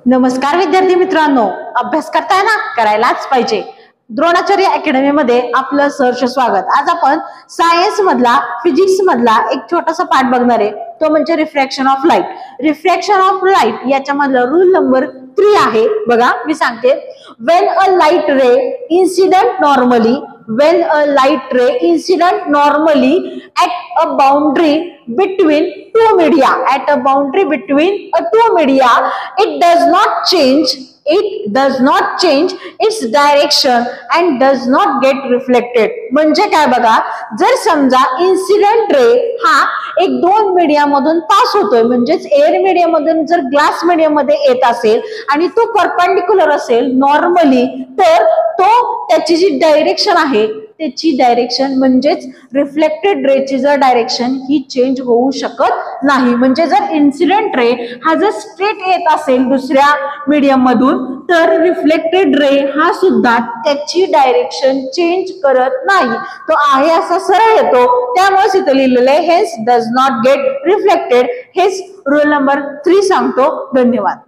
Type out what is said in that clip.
नमस्कार विद्यार्थी मित्रांनो, अभ्यास करताय ना, करायलाच पाहिजे. द्रोणाचार्य अकॅडमी मध्ये आपलं सहर्ष स्वागत. आज आपण सायन्स मधला फिजिक्स मधला एक छोटासा पाठ बघणार आहे, तो म्हणजे refraction of light. Refraction of light याच्यामधला रूल नंबर 3 आहे. बघा मी सांगते. When a light ray incident normally when a light ray incident normally at a boundary between two media it does not change its direction and does not get reflected. म्हणजे काय बघा, जर समजा incident ray हा एक दोन media मधून pass होतोय, म्हणजेच एअर मीडिया मधून जर ग्लास मीडिया मध्ये येत असेल आणि तो परपेंडिक्युलर असेल नॉर्मली, तर तो त्याची जी डायरेक्शन आहे त्याची डायरेक्शन म्हणजेच रिफ्लेक्टेड रेची जर डायरेक्शन ही चेंज होऊ शकत नाही. म्हणजे जर इन्सिडेंट रे हा जर स्ट्रेट येत असेल दुसऱ्या मीडियम मधून, तर रिफ्लेक्टेड रे हा सुद्धा त्याची डायरेक्शन चेंज करत नाही. तो आहे असा सरळ येतो. त्यामुळे इथे लिहिलेलं आहे हेच डज नॉट गेट रिफ्लेक्टेड. हेच रूल नंबर 3 सांगतो. धन्यवाद.